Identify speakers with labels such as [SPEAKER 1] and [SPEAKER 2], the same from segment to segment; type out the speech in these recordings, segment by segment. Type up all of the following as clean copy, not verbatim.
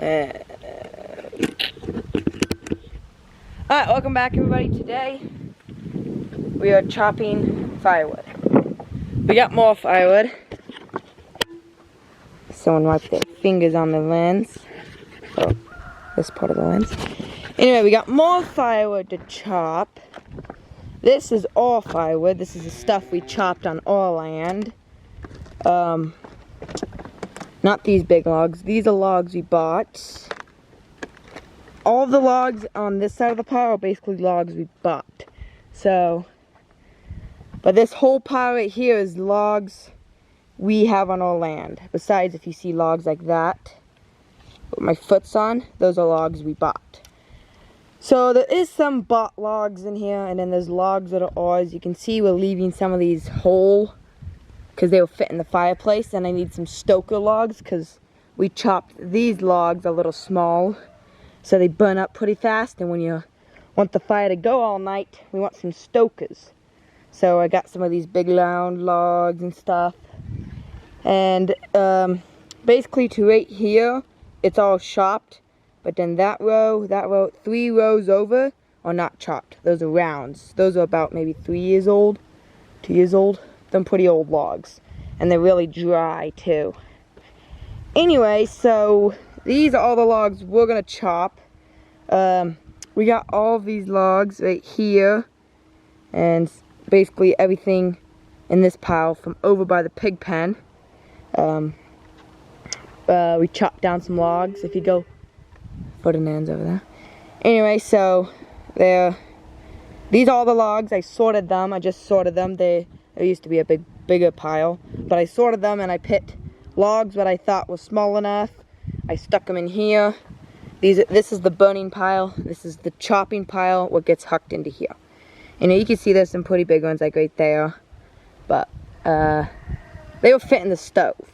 [SPEAKER 1] Alright, welcome back everybody. Today we are chopping firewood. We got more firewood. Someone wiped their fingers on the lens. Oh, this part of the lens. Anyway, we got more firewood to chop. This is all firewood. This is the stuff we chopped on our land. Not these big logs. These are logs we bought. All the logs on this side of the pile are basically logs we bought. So, but this whole pile right here is logs we have on our land. Besides, if you see logs like that, with my foot's on, those are logs we bought. So there is some bought logs in here, and then there's logs that are ours. You can see we're leaving some of these whole, because they will fit in the fireplace, and I need some stoker logs because we chopped these logs a little small so they burn up pretty fast, and when you want the fire to go all night, we want some stokers. So I got some of these big round logs and stuff, and basically to right here it's all chopped, but then that row, 3 rows over are not chopped. Those are rounds. Those are about maybe 3 years old, 2 years old. Them pretty old logs, and they're really dry too. Anyway, so these are all the logs we're gonna chop. We got all of these logs right here, and basically everything in this pile from over by the pig pen. We chopped down some logs. If you go, Ferdinand's over there. Anyway, so these are all the logs. I sorted them. I just sorted them. There used to be a bigger pile, but I sorted them and I picked logs that I thought were small enough. I stuck them in here. This is the burning pile. This is the chopping pile. What gets hucked into here. And you can see there's some pretty big ones like right there, but they will fit in the stove.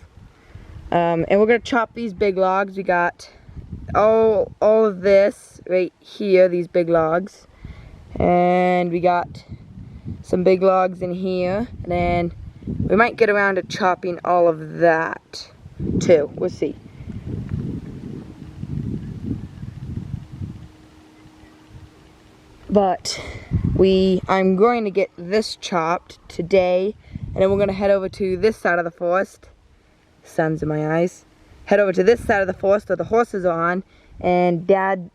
[SPEAKER 1] And we're gonna chop these big logs. We got all of this right here, these big logs, and we got some big logs in here, and then we might get around to chopping all of that too. We'll see. But I'm going to get this chopped today, and then we're going to head over to this side of the forest. Sun's in my eyes. Head over to this side of the forest where the horses are on, and Dad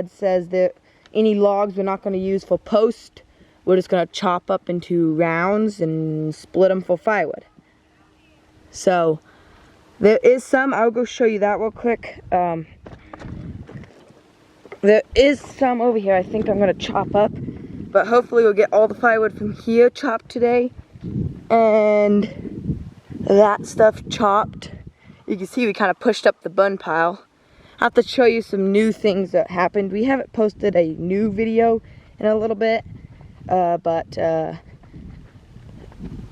[SPEAKER 1] says that any logs we're not going to use for post, we're just going to chop up into rounds and split them for firewood. So, there is some, I'll go show you that real quick. There is some over here I think I'm going to chop up, but hopefully we'll get all the firewood from here chopped today, and that stuff chopped. You can see we kind of pushed up the bun pile. I have to show you some new things that happened. We haven't posted a new video in a little bit. But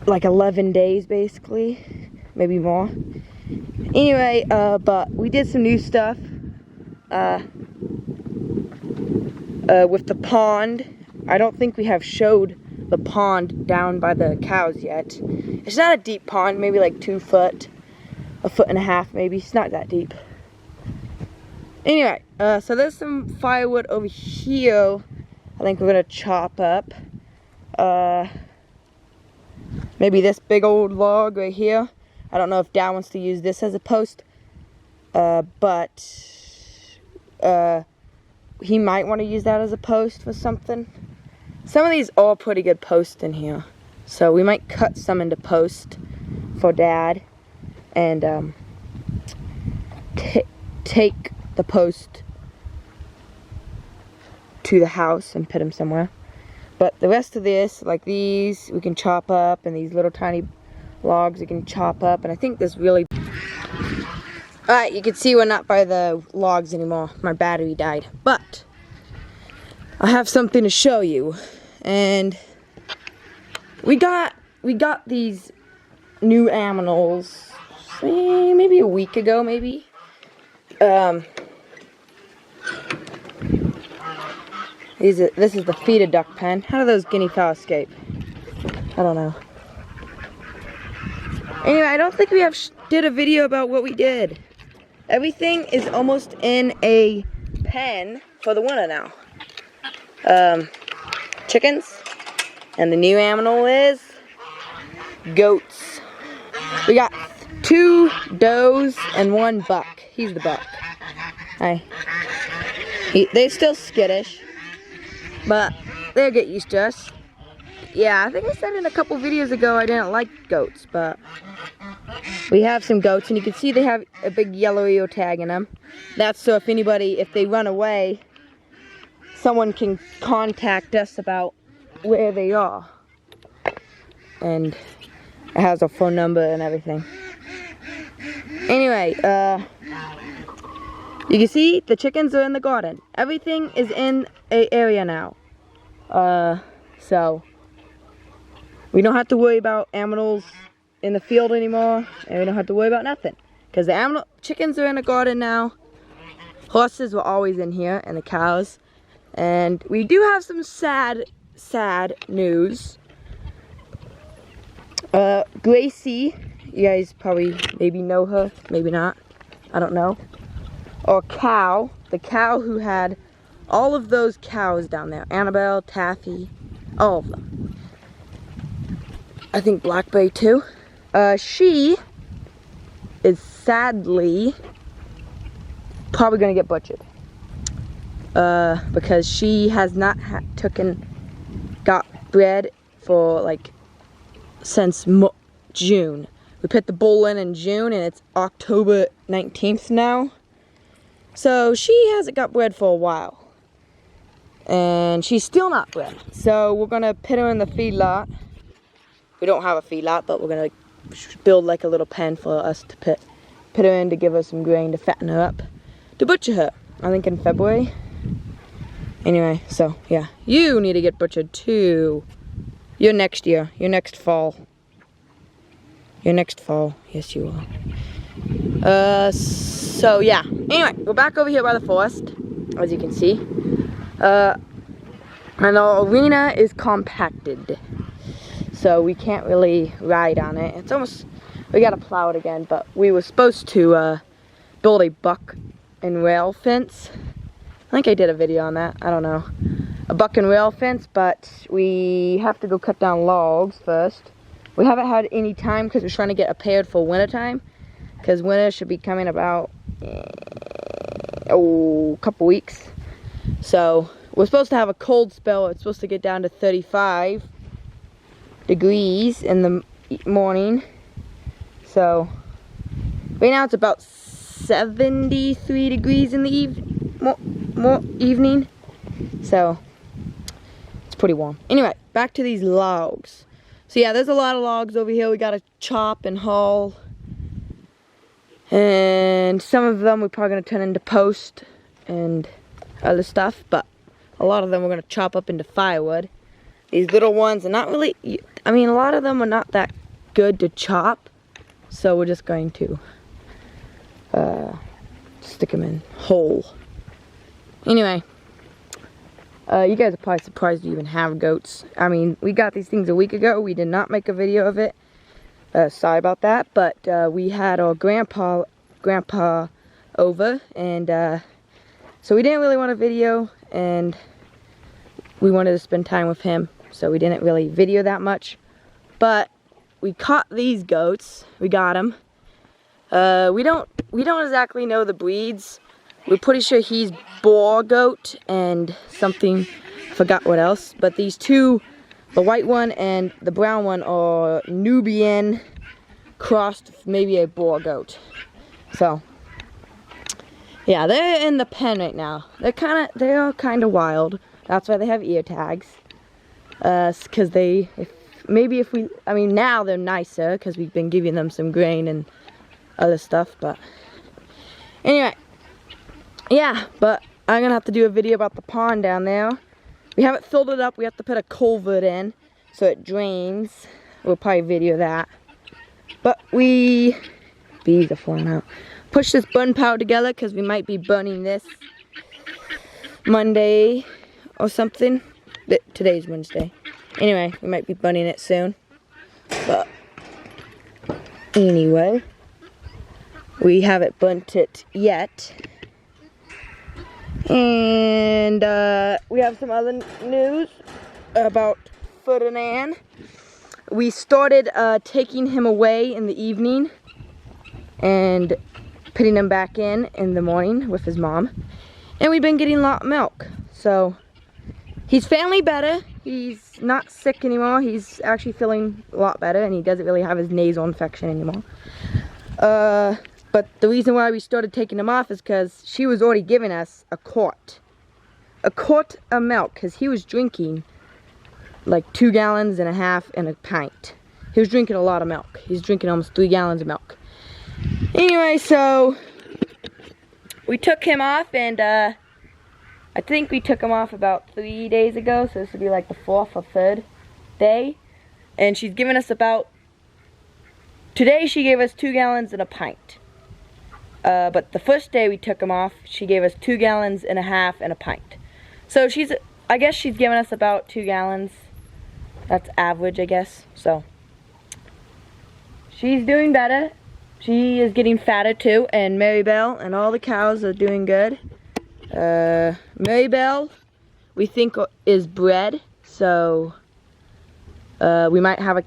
[SPEAKER 1] like 11 days basically, maybe more. Anyway, but we did some new stuff with the pond. I don't think we have showed the pond down by the cows yet. It's not a deep pond, maybe like 2 foot, 1.5 foot maybe. It's not that deep. Anyway, so there's some firewood over here I think we're gonna chop up. Maybe this big old log right here. I don't know if Dad wants to use this as a post, but he might want to use that as a post for something. Some of these are pretty good posts in here, so we might cut some into post for Dad, and take the post to the house and put them somewhere. But the rest of this, like these, we can chop up, and these little tiny logs we can chop up, and I think this really... Alright, you can see we're not by the logs anymore. My battery died. But I have something to show you. And we got these new aminals maybe a week ago, maybe. This is the feeder duck pen. How do those guinea fowl escape? I don't know. Anyway, I don't think we did a video about what we did. everything is almost in a pen for the winter now. Chickens, and the new animal is goats. We got 2 does and 1 buck. He's the buck. Hi. They're still skittish, but they'll get used to us. Yeah, I think I said in a couple videos ago I didn't like goats, but we have some goats, and you can see they have a big yellow ear tag in them. That's so if anybody, if they run away, someone can contact us about where they are. And it has a phone number and everything. Anyway, you can see the chickens are in the garden. Everything is in an area now. So we don't have to worry about animals in the field anymore, and we don't have to worry about nothing. Because the chickens are in the garden now. Horses were always in here, and the cows. And we do have some sad news. Gracie, you guys probably maybe know her, maybe not. I don't know. Or Cow, the cow who had all of those cows down there. Annabelle, Taffy, all of them. I think Blackberry too. She is sadly probably gonna get butchered. Because she has not got bred for like since June. We put the bull in June, and it's October 19th now. So she hasn't got bred for a while. And she's still not bred. So we're gonna put her in the feedlot. We don't have a feedlot, but we're gonna build like a little pen for us to put her in to give her some grain to fatten her up. To butcher her, I think in February. Anyway, so yeah, you need to get butchered too. Your next year, your next fall. Your next fall, yes you will. So yeah, anyway, we're back over here by the forest, as you can see. And the arena is compacted, so we can't really ride on it. It's almost, we gotta plow it again, but we were supposed to build a buck and rail fence. I think I did a video on that, I don't know. A buck and rail fence, but we have to go cut down logs first. We haven't had any time because we're trying to get prepared for winter time. Because winter should be coming about a couple weeks. So we're supposed to have a cold spell. It's supposed to get down to 35 degrees in the morning. So right now it's about 73 degrees in the evening. So it's pretty warm. Anyway, back to these logs. So yeah, there's a lot of logs over here we gotta chop and haul. And some of them we're probably gonna turn into post and other stuff, but a lot of them we're gonna chop up into firewood. These little ones are not really, I mean, a lot of them are not that good to chop, so we're just going to stick them in whole. Anyway, you guys are probably surprised we even have goats. I mean, we got these things a week ago. We did not make a video of it. Sorry about that, but we had our grandpa over, and so we didn't really want a video, and we wanted to spend time with him, so we didn't really video that much. But we caught these goats. We got them. We don't exactly know the breeds. We're pretty sure he's boar goat and something, I forgot what else. But these two, the white one and the brown one, are Nubian crossed maybe a boar goat. So yeah, they're in the pen right now. They are kind of wild. That's why they have ear tags. Because I mean now they're nicer because we've been giving them some grain and other stuff. But anyway. Yeah, but I'm gonna have to do a video about the pond down there. We haven't filled it up. We have to put a culvert in so it drains. We'll probably video that. But bees are flying out. Push this bun pile together because we might be burning this Monday or something. Today's Wednesday. Anyway, we might be burning it soon. But anyway, We haven't burnt it yet. And we have some other news about Ferdinand. We started taking him away in the evening and putting him back in the morning with his mom. And we've been getting a lot of milk. So he's finally better. He's not sick anymore. He's actually feeling a lot better, and he doesn't really have his nasal infection anymore. But the reason why we started taking him off is because she was already giving us a quart of milk, because he was drinking like 2.5 gallons and a pint. He was drinking a lot of milk. He's drinking almost 3 gallons of milk. Anyway, so we took him off, and I think we took him off about 3 days ago, so this would be like the 4th or 3rd day. And she's given us today she gave us 2 gallons and a pint. But the first day we took him off, she gave us 2.5 gallons and a pint. So I guess she's given us about 2 gallons. That's average, I guess. So she's doing better. She is getting fatter too, and Maribel and all the cows are doing good. Maribel, we think, is bred, so we might have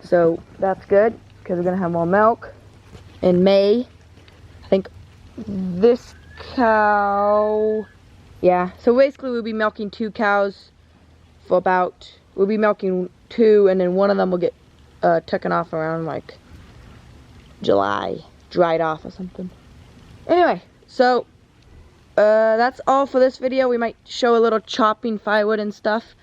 [SPEAKER 1] so that's good, because we're gonna have more milk in May. I think this cow, yeah. So basically, we'll be milking 2 cows for we'll be milking 2, and then one of them will get taken off around like July, dried off or something. Anyway, so that's all for this video. We might show a little chopping firewood and stuff.